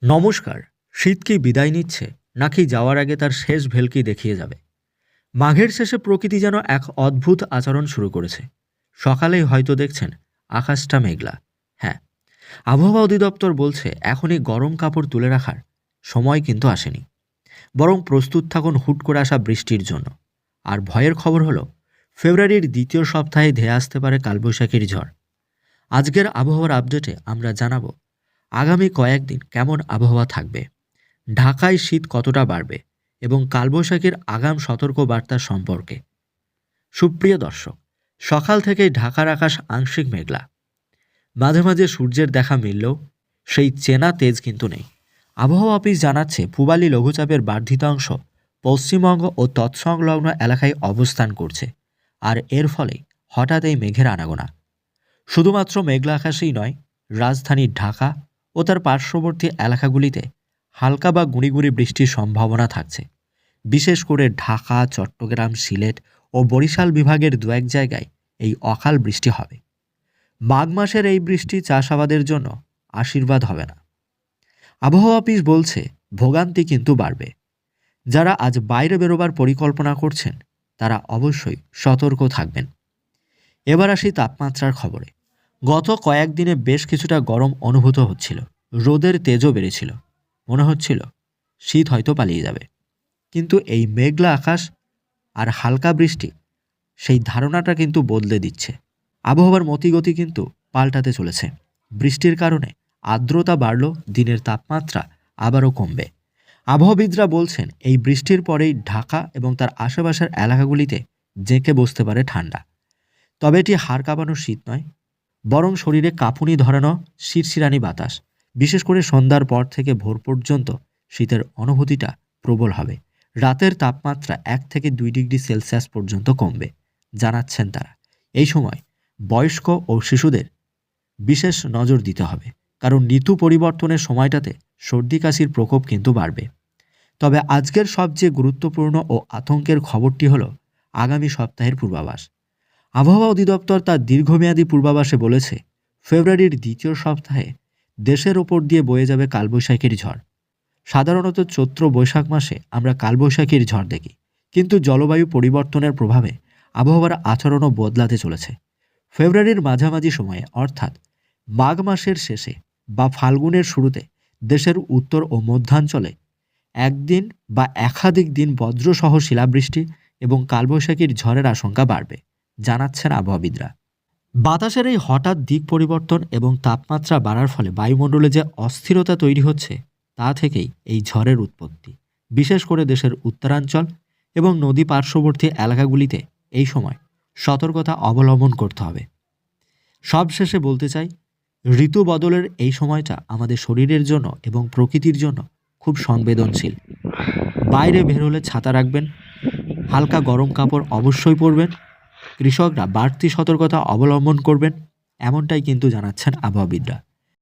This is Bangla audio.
নমস্কার। শীত কি বিদায় নিচ্ছে নাকি যাওয়ার আগে তার শেষ ভেলকি দেখিয়ে যাবে? মাঘের শেষে প্রকৃতি যেন এক অদ্ভুত আচরণ শুরু করেছে। সকালেই হয়তো দেখছেন আকাশটা মেঘলা। হ্যাঁ, আবহাওয়া অধিদপ্তর বলছে এখনই গরম কাপড় তুলে রাখার সময় কিন্তু আসেনি। বরং প্রস্তুত থাকুন হুট করে আসা বৃষ্টির জন্য। আর ভয়ের খবর হলো ফেব্রুয়ারির দ্বিতীয় সপ্তাহে ধেয়ে আসতে পারে কালবৈশাখীর ঝড়। আজকের আবহাওয়ার আপডেটে আমরা জানাবো আগামী কয়েকদিন কেমন আবহাওয়া থাকবে, ঢাকায় শীত কতটা বাড়বে এবং কালবৈশাখীর আগাম সতর্ক বার্তা সম্পর্কে। সুপ্রিয় দর্শক, সকাল থেকেই ঢাকার আকাশ আংশিক মেঘলা। মাঝে মাঝে সূর্যের দেখা মিললেও সেই চেনা তেজ কিন্তু নেই। আবহাওয়া অফিস জানাচ্ছে পূবালি লঘুচাপের বর্ধিতাংশ পশ্চিমবঙ্গ ও তৎসংলগ্ন এলাকায় অবস্থান করছে। আর এর ফলে হঠাৎ এই মেঘের আনাগোনা। শুধুমাত্র মেঘলা আকাশেই নয়, রাজধানী ঢাকা ও তার পার্শ্ববর্তী এলাকাগুলিতে হালকা বা গুঁড়ি বৃষ্টির সম্ভাবনা থাকছে। বিশেষ করে ঢাকা, চট্টগ্রাম, সিলেট ও বরিশাল বিভাগের দু এক জায়গায় এই অকাল বৃষ্টি হবে। মাঘ মাসের এই বৃষ্টি চাষাবাদের জন্য আশীর্বাদ হবে না। আবহাওয়া অফিস বলছে ভোগান্তি কিন্তু বাড়বে। যারা আজ বাইরে বেরোবার পরিকল্পনা করছেন তারা অবশ্যই সতর্ক থাকবেন। এবার আসি তাপমাত্রার খবরে। গত কয়েকদিনে বেশ কিছুটা গরম অনুভূত হচ্ছিল। রোদের তেজও বেড়েছিল। মনে হচ্ছিল শীত হয়তো পালিয়ে যাবে। কিন্তু এই মেঘলা আকাশ আর হালকা বৃষ্টি সেই ধারণাটা কিন্তু বদলে দিচ্ছে। আবহাওয়ার মতিগতি কিন্তু পাল্টাতে চলেছে। বৃষ্টির কারণে আর্দ্রতা বাড়ল, দিনের তাপমাত্রা আবারও কমবে। আবহাওয়াবিদরা বলছেন এই বৃষ্টির পরেই ঢাকা এবং তার আশেপাশের এলাকাগুলিতে জেঁকে বসতে পারে ঠান্ডা। তবে এটি হাড় কাঁপানো শীত নয়, বরং শরীরে কাঁপুনি ধরানো শিরশিরানি বাতাস। বিশেষ করে সন্ধ্যার পর থেকে ভোর পর্যন্ত শীতের অনুভূতিটা প্রবল হবে। রাতের তাপমাত্রা 1 থেকে 2 ডিগ্রি সেলসিয়াস পর্যন্ত কমবে, জানাচ্ছেন তারা। এই সময় বয়স্ক ও শিশুদের বিশেষ নজর দিতে হবে, কারণ ঋতু পরিবর্তনের সময়টাতে সর্দি কাশির প্রকোপ কিন্তু বাড়বে। তবে আজকের সবচেয়ে গুরুত্বপূর্ণ ও আতঙ্কের খবরটি হলো আগামী সপ্তাহের পূর্বাভাস। আবহাওয়া অধিদপ্তর তার দীর্ঘমেয়াদী পূর্বাভাসে বলেছে ফেব্রুয়ারির দ্বিতীয় সপ্তাহে দেশের ওপর দিয়ে বয়ে যাবে কালবৈশাখীর ঝড়। সাধারণত চৈত্র বৈশাখ মাসে আমরা কালবৈশাখীর ঝড় দেখি, কিন্তু জলবায়ু পরিবর্তনের প্রভাবে আবহাওয়ার আচরণও বদলাতে চলেছে। ফেব্রুয়ারির মাঝামাঝি সময়ে অর্থাৎ মাঘ মাসের শেষে বা ফাল্গুনের শুরুতে দেশের উত্তর ও মধ্যাঞ্চলে একদিন বা একাধিক দিন বজ্রসহ শিলাবৃষ্টি এবং কালবৈশাখীর ঝড়ের আশঙ্কা বাড়বে, জানাচ্ছেন আবহাওয়াবিদরা। বাতাসের এই হঠাৎ দিক পরিবর্তন এবং তাপমাত্রা বাড়ার ফলে বায়ুমণ্ডলে যে অস্থিরতা তৈরি হচ্ছে তা থেকেই এই ঝড়ের উৎপত্তি। বিশেষ করে দেশের উত্তরাঞ্চল এবং নদী পার্শ্ববর্তী এলাকাগুলিতে এই সময় সতর্কতা অবলম্বন করতে হবে। সবশেষে বলতে চাই, ঋতু বদলের এই সময়টা আমাদের শরীরের জন্য এবং প্রকৃতির জন্য খুব সংবেদনশীল। বাইরে বের হলে ছাতা রাখবেন, হালকা গরম কাপড় অবশ্যই পরবেন। কৃষকরা বাড়তি সতর্কতা অবলম্বন করবেন, এমনটাই কিন্তু জানাচ্ছেন আবহাওয়াবিদরা।